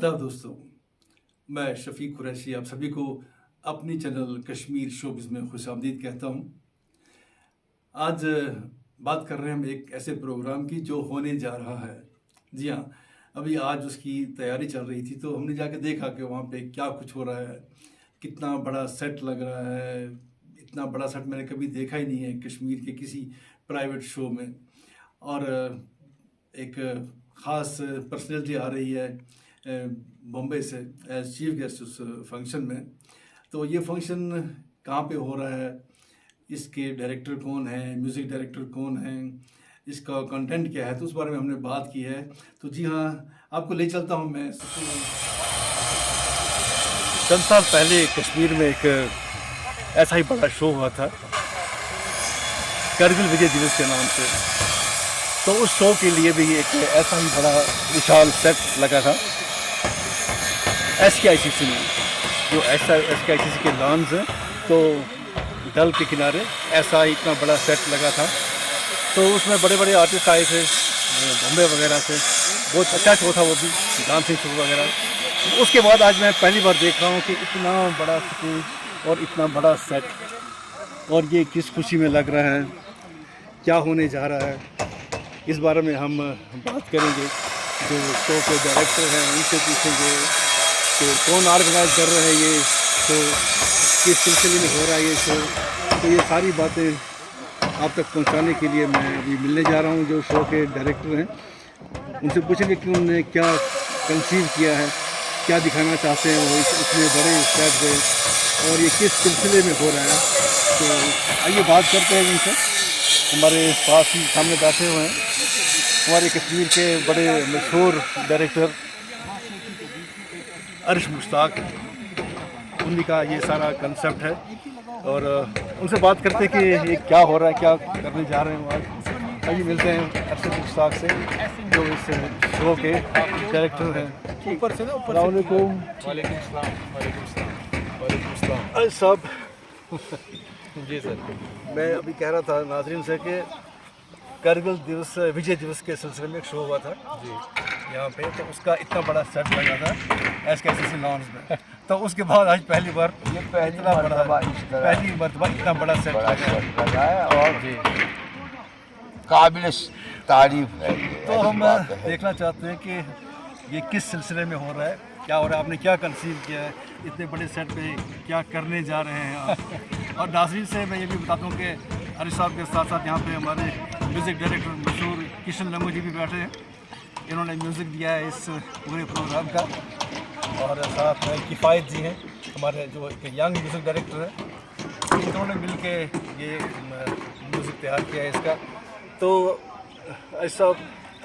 आदाब दोस्तों, मैं शफीक कुरैशी आप सभी को अपनी चैनल कश्मीर शोबिज़ में खुशामदीद कहता हूँ। आज बात कर रहे हैं हम एक ऐसे प्रोग्राम की जो होने जा रहा है। जी हाँ, अभी आज उसकी तैयारी चल रही थी तो हमने जाके देखा कि वहाँ पे क्या कुछ हो रहा है, कितना बड़ा सेट लग रहा है। इतना बड़ा सेट मैंने कभी देखा ही नहीं है कश्मीर के किसी प्राइवेट शो में। और एक ख़ास पर्सनैलिटी आ रही है बॉम्बे से एज चीफ गेस्ट उस फंक्शन में। तो ये फंक्शन कहाँ पे हो रहा है, इसके डायरेक्टर कौन है, म्यूज़िक डायरेक्टर कौन है, इसका कंटेंट क्या है, तो उस बारे में हमने बात की है। तो जी हाँ, आपको ले चलता हूँ मैं। चंद साल पहले कश्मीर में एक ऐसा ही बड़ा शो हुआ था करगिल विजय दिवस के नाम से। तो उस शो के लिए भी एक ऐसा ही बड़ा विशाल सेट लगा था SKICC में। जो SKICC के लॉन्स हैं तो डल के किनारे ऐसा इतना बड़ा सेट लगा था। तो उसमें बड़े बड़े आर्टिस्ट आए थे बॉम्बे वगैरह से। बहुत अच्छा शो था वो भी, डांसिंग शो वगैरह। उसके बाद आज मैं पहली बार देख रहा हूँ कि इतना बड़ा स्टेज और इतना बड़ा सेट, और ये किस खुशी में लग रहा है, क्या होने जा रहा है, इस बारे में हम बात करेंगे। जो शो के डायरेक्टर हैं उनसे पूछेंगे कि कौन ऑर्गेनाइज कर रहा है ये शो, किस सिलसिले में हो रहा है ये शो। तो ये सारी बातें आप तक पहुंचाने के लिए मैं अभी मिलने जा रहा हूं जो शो के डायरेक्टर हैं। उनसे पूछेंगे कि उन्होंने क्या कंसीव किया है, क्या दिखाना चाहते हैं वो इतने बड़े सेट पे, और ये किस सिलसिले में हो रहा है। तो आइए बात करते हैं उनसे। हमारे पास ही सामने बैठे हुए हैं हमारे कश्मीर के बड़े मशहूर डायरेक्टर अर्श मुश्ताक। उन्हीं का ये सारा कंसेप्ट है और उनसे बात करते हैं कि ये क्या हो रहा है, क्या करने जा रहे हैं आज। आइए मिलते हैं अर्श मुश्ताक से जो इस शो के डायरेक्टर हैं। ऊपर से ना, ऊपर वालेकुम सलाम साहब। जी सर, मैं अभी कह रहा था नाज़रीन से कि करगिल दिवस विजय दिवस के सिलसिले में एक शो हुआ था जी यहाँ पे। तो उसका इतना बड़ा सेट लगा था SKICC लॉन्स में। तो उसके बाद आज पहली बार इतना इतना बड़ा सेट लगा है और जी काबिल तारीफ है। तो हम देखना चाहते हैं कि ये किस सिलसिले में हो रहा है, क्या हो रहा है, आपने क्या कंसीव किया है, इतने बड़े सेट पे क्या करने जा रहे हैं आप। और नाज़रीन से मैं ये भी बताता हूँ कि अर्श साहब के साथ साथ यहाँ पे हमारे म्यूज़िक डायरेक्टर मशहूर किशन लंगू जी भी बैठे हैं। इन्होंने म्यूज़िक दिया है इस पूरे प्रोग्राम का। और साथ में किफ़ायत जी हैं हमारे जो एक यंग म्यूज़िक डायरेक्टर हैं। इन्होंने मिल के ये म्यूज़िक तैयार किया है इसका। तो अर्श साहब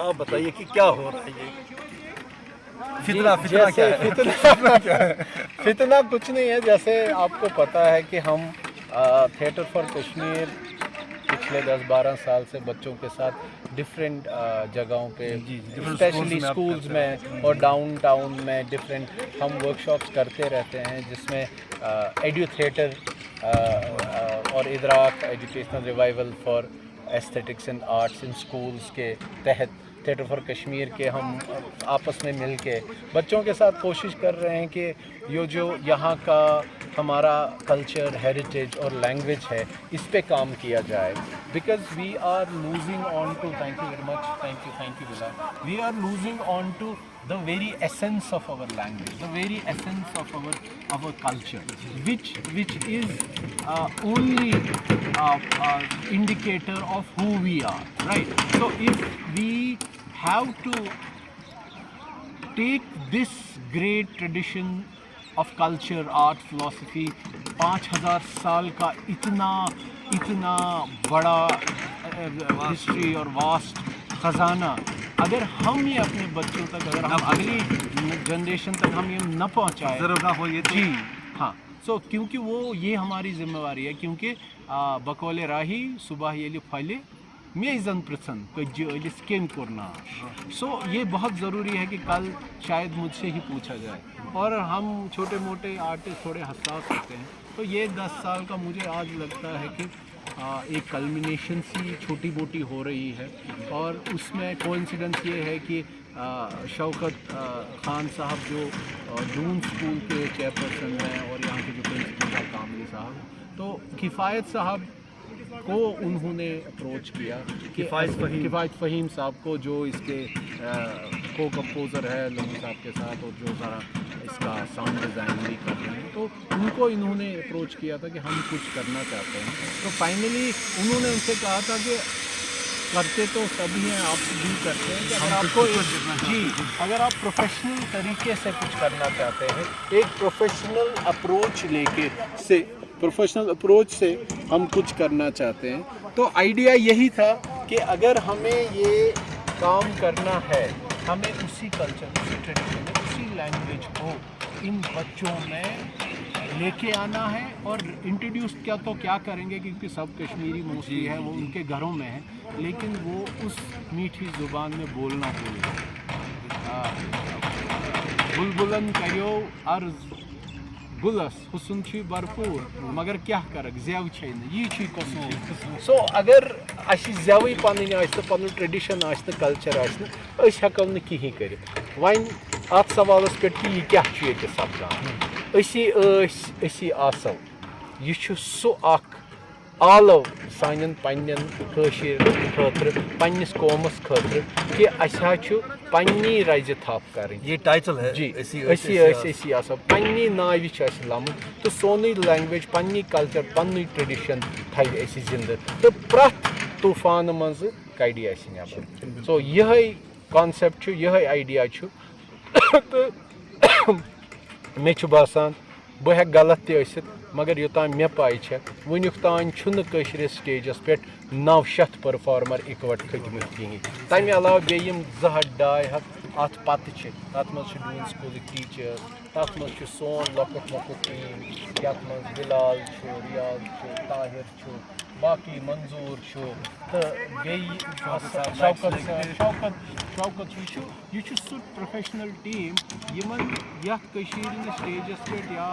आप बताइए कि क्या हो रहा है, ये फितना क्या है? फितना क्या है? फितना कुछ नहीं है। जैसे आपको पता है कि हम थिएटर फॉर कश्मीर पिछले 10-12 साल से बच्चों के साथ डिफरेंट जगहों पे, स्पेशली स्कूल्स में और डाउन टाउन में डिफरेंट हम वर्कशॉप्स करते रहते हैं, जिसमें एड्यू थिएटर और Idraak educational revival for aesthetics and arts in schools के तहत थिएटर फॉर कश्मीर के हम आपस में मिल के बच्चों के साथ कोशिश कर रहे हैं कि ये जो यहाँ का हमारा कल्चर, हेरिटेज और लैंग्वेज है, इस पे काम किया जाए। Because we are losing on to, thank you very much, thank you बिला, we are losing on to the very essence of our language, the very essence of our culture, which is only indicator of who we are, right? So if we have to take this great tradition of culture, art, philosophy, 5000 साल का इतना बड़ा history और vast खजाना, अगर हम ये अपने बच्चों तक, अगर हम अगली जनरेशन तक हम ये न पहुंचाएं, ज़रूर ना हो ये तो। जी हाँ, सो क्योंकि वो ये हमारी जिम्मेवारी है। क्योंकि बकौले राही सुबह ये फले में जन प्रसन कजिस किन करना। सो ये बहुत ज़रूरी है कि कल शायद मुझसे ही पूछा जाए। और हम छोटे मोटे आर्टिस्ट थोड़े हसास होते हैं, तो ये 10 साल का मुझे आज लगता है कि एक कल्मिनेशन सी छोटी मोटी हो रही है, और उसमें कोइंसिडेंस ये है कि शौकत खान साहब जो दून स्कूल के चेयरपर्सन हैं और यहाँ के जो प्रिंसिपल हैं कामली साहब, तो किफ़ायत साहब को उन्होंने अप्रोच किया, किफ़ायत फ़हीम साहब को, जो इसके को कंपोज़र है लंबू साहब के साथ और जो सारा इसका साउंड डिज़ाइन भी कर रहे हैं, तो उनको इन्होंने अप्रोच किया था कि हम कुछ करना चाहते हैं। तो फाइनली उन्होंने उनसे कहा था कि करते तो सभी हैं, आप भी करते हैं, कि अगर आपको अगर आप प्रोफेशनल तरीके से कुछ करना चाहते हैं, एक प्रोफेशनल अप्रोच से हम कुछ करना चाहते हैं, तो आइडिया यही था कि अगर हमें ये काम करना है, हमें उसी कल्चर, उसी ट्रेडिशन, उसी लैंग्वेज को इन बच्चों में लेके आना है और इंट्रोड्यूस क्या करेंगे, क्योंकि सब कश्मीरी मोस्टली है, वो उनके घरों में है, लेकिन वो उस मीठी ज़ुबान में बोलना भूल गए। बुलबुलन करियो अर्ज़ गुलस हुस्न छी भरपूर मगर क्या कर ज़ेव छन यह कसूर। सो अगर अस ज़ेवै पन ट्रेडिशन कल्चर अस हेको न कहीं कर वन अत सवालस पे कि यह क्या सपदान असी आसो यह सह आलव सान खतर पन्निस कौमस खतर कि अस पन्नी रज थप कर ये टाइटल है जी असी आसो पन्नी नावि लमुत तो सोन लैंग्वेज पन्नी कल्चर पन्नी ट्रेडिशन थव अस जिंद तो प्रथ तूफान मज कड़ अस नबर। सो यह कॉन्सेप्ट यह आइडिया तो मे बासान बह हेक गलत तसित, मगर योतान मे पाई वनुक तान स्टेजस पे 900 परफॉर्मर इकवट खतमत कहें। तमें अलावा बेम 200-250 अत पत तथ मज डून स्कूल टीचर्स, तथ मज सोन लकुट मकुट टीम, यथ मज बिलाल रियाज ताहिर बाकी मंजूर तो शौकत यह सह प्रोफेशनल टीम यथ स्टेजस पे या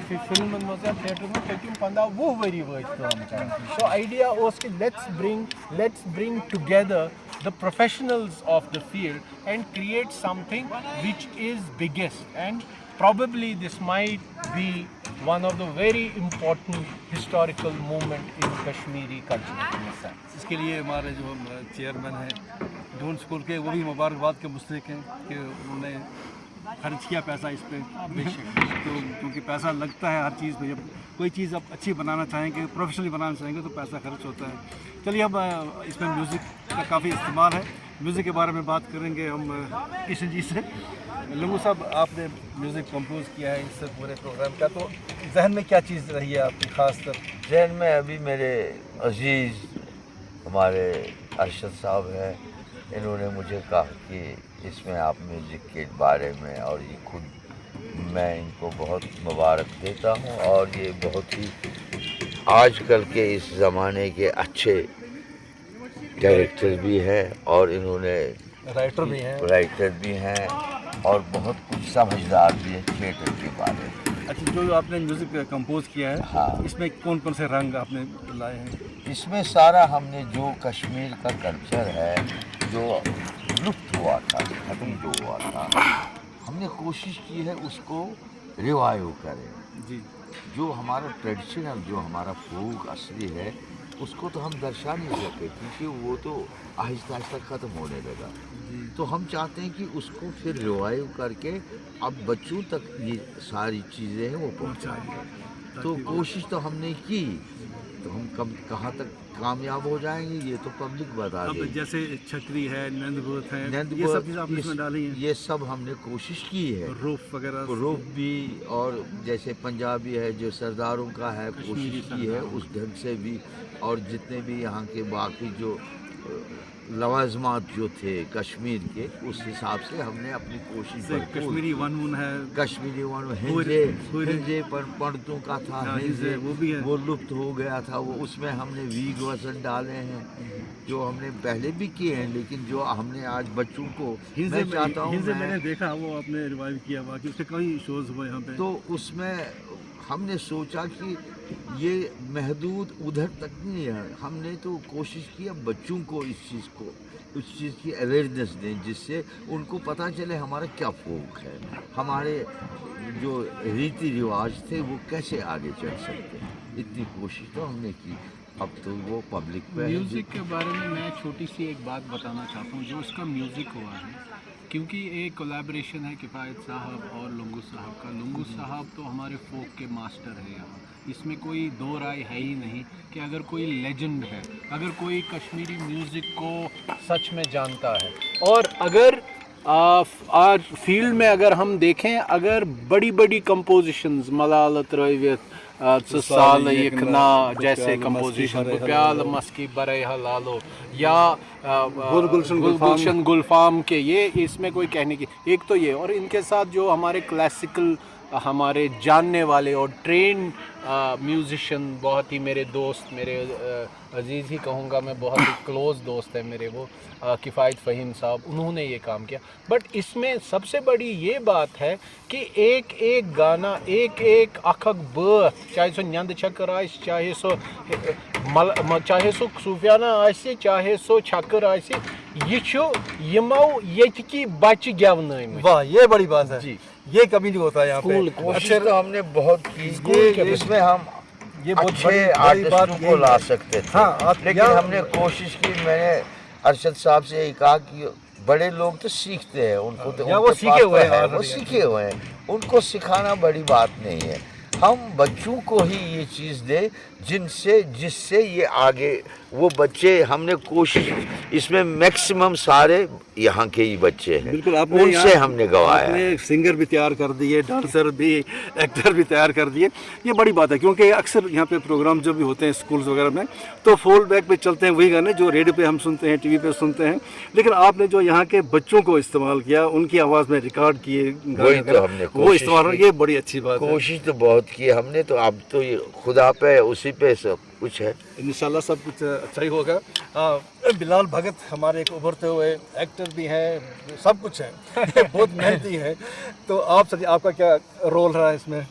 फिल्मन मज या थिएटर में पतम 15-20 वरी काम कर। सो आइडिया कि let's bring together the professionals of the field and create something which is biggest, and probably this might be one of the very important historical movement in Kashmiri culture। इसके लिए हमारे जो chairman हैं Doon school के, वो भी मुबारकबाद के मुस्तहिक हैं कि उन्होंने खर्च किया पैसा इस पर। तो क्योंकि पैसा लगता है हर चीज़ में, जब कोई चीज़ आप अच्छी बनाना चाहेंगे, प्रोफेशनली बनाना चाहेंगे तो पैसा खर्च होता है। चलिए अब इसमें म्यूज़िक का काफ़ी इस्तेमाल है, म्यूज़िक के बारे में बात करेंगे हम किशन जी से। लंगू साहब, आपने म्यूज़िक कंपोज किया है इस पूरे प्रोग्राम का, तो जहन में क्या चीज़ रही है आपकी ख़ास तर? जहन में अभी मेरे अजीज़ हमारे अरशद साहब हैं, इन्होंने मुझे कहा कि इसमें आप म्यूज़िक के बारे में, और ये खुद मैं इनको बहुत मुबारक देता हूँ, और ये बहुत ही आजकल के इस ज़माने के अच्छे डायरेक्टर भी हैं, और इन्होंने राइटर भी हैं और बहुत कुछ समझदार भी है थिएटर के बारे में। अच्छा, जो आपने म्यूज़िक कंपोज किया है, हाँ, इसमें कौन कौन से रंग आपने लाए हैं? इसमें सारा हमने जो कश्मीर का कल्चर है जो लुप्त हुआ था, खत्म जो हुआ था, हमने कोशिश की है उसको रिवाइव करें। जी, जो हमारा ट्रेडिशनल, जो हमारा फोक असली है, उसको तो हम दर्शा नहीं सकते क्योंकि वो तो आहिस्ता आहिस्ता ख़त्म होने लगा। तो हम चाहते हैं कि उसको फिर रिवाइव करके अब बच्चों तक ये सारी चीज़ें हैं वो पहुँचाएँ। तो कोशिश तो हमने की, तो हम कहाँ तक कामयाब हो जाएंगे ये तो पब्लिक बता देगी। जैसे छतरी है, नंदगुत है, ये सब चीज़ आपने इसमें डाली हैं? ये सब हमने कोशिश की है। रूफ वगैरह, रूफ भी, और जैसे पंजाबी है जो सरदारों का है, कोशिश की है उस ढंग से भी, और जितने भी यहाँ के बाकी जो लवाजमात जो थे कश्मीर के, उस हिसाब से हमने अपनी कोशिश कश्मीरी वन है, कश्मीरी वन हिंजे पंडितों का था, हिंजे वो भी है, वो लुप्त हो गया था, वो उसमें हमने वीग वजन डाले हैं जो हमने पहले भी किए हैं, लेकिन जो हमने आज बच्चों को हिंजे मैं चाहता हूँ, मैंने देखा वो आपने रिवाइव किया हुआ कि उसके कई शोज हुए यहाँ पे। तो उसमें हमने सोचा कि ये महदूद उधर तक नहीं है। हमने तो कोशिश की अब बच्चों को इस चीज़ की अवेयरनेस दें, जिससे उनको पता चले हमारा क्या फोक है, हमारे जो रीति रिवाज थे वो कैसे आगे चल सकते हैं। इतनी कोशिश तो हमने की, अब तो वो पब्लिक पे है। म्यूज़िक के बारे में मैं छोटी सी एक बात बताना चाहता हूँ। जो उसका म्यूज़िक हुआ है, क्योंकि एक कोलैबोरेशन है किफ़ायत साहब और लुंगू साहब का। लुंगू साहब तो हमारे फोक के मास्टर है यहाँ, इसमें कोई दो राय है ही नहीं कि अगर कोई लेजेंड है, अगर कोई कश्मीरी म्यूज़िक को सच में जानता है, और अगर आज फील्ड में अगर हम देखें, अगर बड़ी बड़ी कंपोजिशंस मलाल त्रवियत साल यकना जैसे कंपोजिशन प्याल मस्की बरे हलालो या गुलशन गुलफाम के, ये इसमें कोई कहने की एक तो ये, और इनके साथ जो हमारे क्लासिकल हमारे जानने वाले और ट्रेन म्यूज़िशियन, बहुत ही मेरे दोस्त, मेरे अजीज़ ही कहूँगा मैं, बहुत ही क्लोज़ दोस्त है मेरे वो, किफ़ायत फ़हीम साहब, उन्होंने ये काम किया। बट इसमें सबसे बड़ी ये बात है कि एक एक गाना, एक एक अखक ब, चाहे सो न्यंद छक्कर आइस, चाहे सो सूफियाना आइस, चाहे सो छक्कर आइस, ये छो यमो येतकी बच गेवनाइमति। वाह, ये बड़ी बात है जी, ये कभी नहीं होता यहाँ पे। कोशिश तो हमने बहुत की, इसमें हम ये बहुत अच्छे बड़ी आर्टिस्टों बात को यही ला है। सकते थे। हाँ, लेकिन हमने कोशिश की। मैंने अरशद साहब से यही कहा कि बड़े लोग तो सीखते हैं, उनको तो या वो उनके सीखे पास हुए तो हैं है, वो सीखे हुए हैं, उनको सिखाना बड़ी बात नहीं है। हम बच्चों को ही ये चीज़ दे जिससे ये आगे वो बच्चे, हमने कोशिश इसमें मैक्सिमम सारे यहाँ के ही बच्चे हैं, बिल्कुल। आपने उनसे हमने गवाया। आपने सिंगर भी तैयार कर दिए, डांसर भी, एक्टर भी तैयार कर दिए। ये बड़ी बात है, क्योंकि अक्सर यहाँ पे प्रोग्राम जो भी होते हैं स्कूल्स वगैरह में, तो फॉल बैक पे चलते हैं वही गाने जो रेडियो पे हम सुनते हैं, टीवी पे सुनते हैं। लेकिन आपने जो यहाँ के बच्चों को इस्तेमाल किया, उनकी आवाज़ में रिकॉर्ड किए, वही तो हमने वो इस्तेमाल, ये बड़ी अच्छी बात है। कोशिश तो बहुत की हमने, तो अब तो ये खुदा पे, उसी पे सब कुछ है। इंशाल्लाह सब कुछ अच्छा ही होगा। बिलाल भगत हमारे एक उभरते हुए एक्टर भी हैं, सब कुछ है, बहुत मेहनती है। तो आप सर, आपका क्या रोल रहा है इसमें?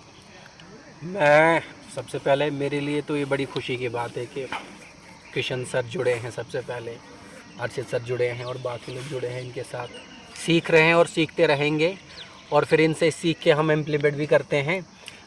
मैं सबसे पहले, मेरे लिए तो ये बड़ी खुशी की बात है कि किशन सर जुड़े हैं, सबसे पहले अर्शद सर जुड़े हैं और बाकी लोग जुड़े हैं, इनके साथ सीख रहे हैं और सीखते रहेंगे, और फिर इनसे सीख के हम इम्प्लीमेंट भी करते हैं।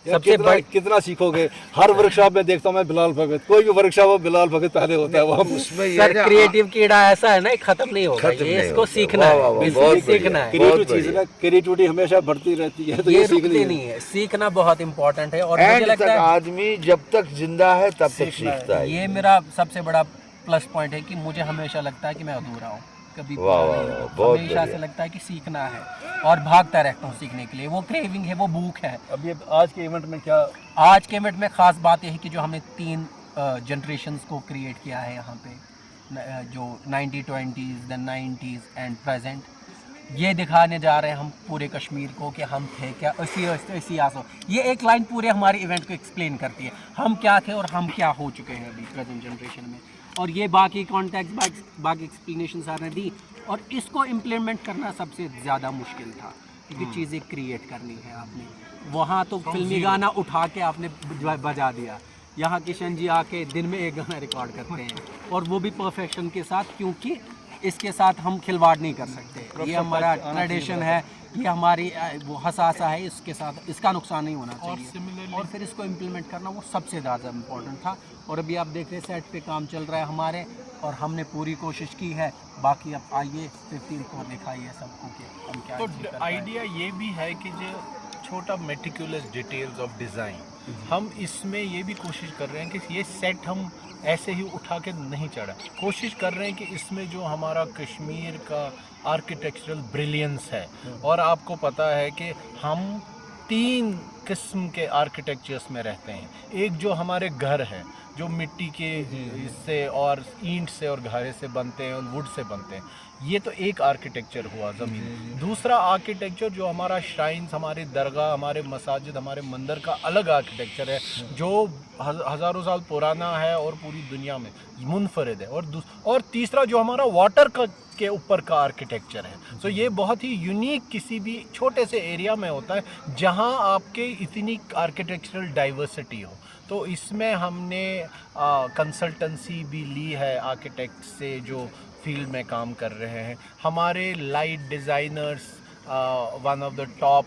सबसे कितना सीखोगे? हर वर्कशॉप में देखता हूँ मैं बिलाल भगत, कोई भी वर्कशॉप हो बिलाल भगत पहले होता है। वो हम उसमें ये सर ना, क्रिएटिव कीड़ा ऐसा है ना, खत्म नहीं होगा, ये इसको सीखना है, बहुत सीखना है। क्रिएटिव चीज है ना, क्रिएटिविटी हमेशा बढ़ती रहती है, तो ये ये सीखनी रुकती है। नहीं है, सीखना बहुत इम्पोर्टेंट है। और मुझे एंड लगता तक है आदमी जब तक जिंदा है तब तक सीखता है। ये मेरा सबसे बड़ा प्लस पॉइंट है कि मुझे हमेशा लगता है कि मैं अधूरा हूँ, कभी पूरा वाह, नहीं वाह, हूँ। बहुत हमेशा से बढ़िया। लगता है कि सीखना है और भागता रहता हूँ सीखने के लिए। वो क्रेविंग है, वो भूख है। अब ये आज के इवेंट में क्या? आज के इवेंट में ख़ास बात यह है कि जो हमने 3 जनरेशंस को क्रिएट किया है यहाँ पे, जो 1920s, the 90s and present, ये दिखाने जा रहे हैं हम पूरे कश्मीर को कि हम थे क्या, इसी आसो। ये एक लाइन पूरे हमारे इवेंट को एक्सप्लेन करती है, हम क्या थे और हम क्या हो चुके हैं अभी प्रेजेंट जनरेशन में। और ये बाकी कॉन्टेक्स्ट, बाकी एक्सप्लेनेशन सार ने दी, और इसको इम्प्लीमेंट करना सबसे ज़्यादा मुश्किल था, क्योंकि चीज़ें क्रिएट करनी है आपने। वहाँ तो फिल्मी गाना उठा के आपने बजा दिया, यहाँ किशन जी आके दिन में एक गाना रिकॉर्ड करते हैं, और वो भी परफेक्शन के साथ, क्योंकि इसके साथ हम खिलवाड़ नहीं कर सकते। ये हमारा ट्रेडिशन है, ये हमारी वो हसासा है, इसके साथ इसका नुकसान नहीं होना चाहिए। और फिर इसको इम्प्लीमेंट करना वो सबसे ज़्यादा इम्पोर्टेंट था। और अभी आप देख रहे हैं सेट पे काम चल रहा है हमारे, और हमने पूरी कोशिश की है। बाकी अब आइए 15 को दिखाइए सबको कि हम क्या। तो आइडिया ये भी है कि जो छोटा मेटिकुलस डिटेल्स ऑफ डिज़ाइन, हम इसमें ये भी कोशिश कर रहे हैं कि ये सेट हम ऐसे ही उठा के नहीं चढ़ा, कोशिश कर रहे हैं कि इसमें जो हमारा कश्मीर का आर्किटेक्चरल ब्रिलियंस है, और आपको पता है कि हम 3 किस्म के आर्किटेक्चर्स में रहते हैं। एक जो हमारे घर है, जो मिट्टी के इससे और ईंट से और घारे से बनते हैं और वुड से बनते हैं, ये तो एक आर्किटेक्चर हुआ ज़मीन। दूसरा आर्किटेक्चर जो हमारा श्राइन्स, हमारे दरगाह, हमारे मसाजिद, हमारे मंदिर का अलग आर्किटेक्चर है, जो हज़ारों साल पुराना है और पूरी दुनिया में मुनफरिद है। और तीसरा जो हमारा वाटर का के ऊपर का आर्किटेक्चर है। सो ये बहुत ही यूनिक किसी भी छोटे से एरिया में होता है जहाँ आपके इतनी आर्किटेक्चरल डाइवर्सिटी हो। तो इसमें हमने कंसल्टेंसी भी ली है आर्किटेक्ट से जो फील्ड में काम कर रहे हैं। हमारे light designers, one of the top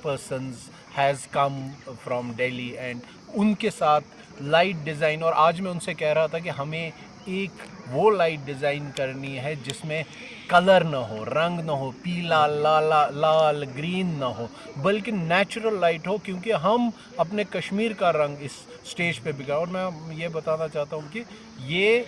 persons has come from Delhi and उनके साथ लाइट डिज़ाइन, और आज मैं उनसे कह रहा था कि हमें एक वो लाइट डिज़ाइन करनी है जिसमें कलर ना हो, रंग ना हो, पीला लाल ग्रीन ना हो, बल्कि नेचुरल लाइट हो, क्योंकि हम अपने कश्मीर का रंग इस स्टेज पे बिगा। और मैं ये बताना चाहता हूँ कि ये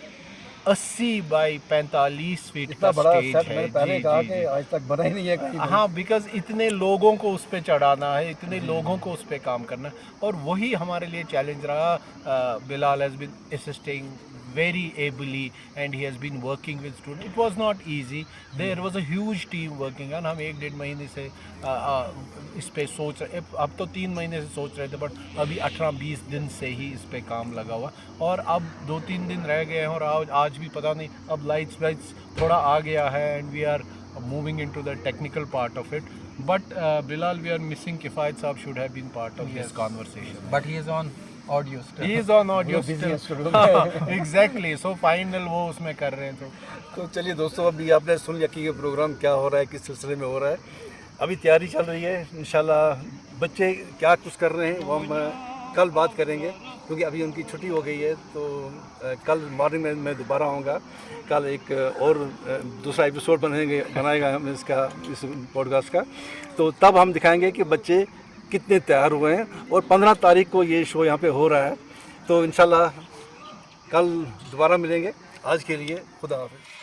80 बाई 45 फीट का स्टेज है। मैंने पहले जी, कहा जी, कि जी। आज तक बना ही नहीं है कहीं भी। हाँ, बिकॉज इतने लोगों को उस पर चढ़ाना है, इतने लोगों को उस पर काम करना है, और वही हमारे लिए चैलेंज रहा। Bilal has been assisting very ably and he has been working with students. It was not easy. There was a huge team working on. हम 1-1.5 महीने से इस पे सोच रहे, अब तो 3 महीने से सोच रहे थे, बट अभी 18-20 दिन से ही इस पे काम लगा हुआ, और अब 2-3 दिन रह गए हैं, और आज भी पता नहीं, अब लाइट्स थोड़ा आ गया है and we are moving into the technical part of it. But Bilal, we are missing. Kifayat Saab should have been part of this conversation. But he is on audio still. He is on audio still. Exactly. So final वो उसमें कर रहे हैं। तो चलिए दोस्तों, अभी आपने सुन लिया कि ये प्रोग्राम क्या हो रहा है, किस सिलसिले में हो रहा है। अभी तैयारी चल रही है, इंशाल्लाह बच्चे क्या कुछ कर रहे हैं वो हम कल बात करेंगे, क्योंकि अभी उनकी छुट्टी हो गई है। तो कल मॉर्निंग में मैं दोबारा आऊँगा। कल एक और दूसरा एपिसोड बनाएगा हम इस पॉडकास्ट का, तो तब हम दिखाएंगे कि बच्चे कितने तैयार हुए हैं। और 15 तारीख को ये शो यहाँ पे हो रहा है, तो इंशाल्लाह कल दोबारा मिलेंगे। आज के लिए खुदा हाफ़िज़।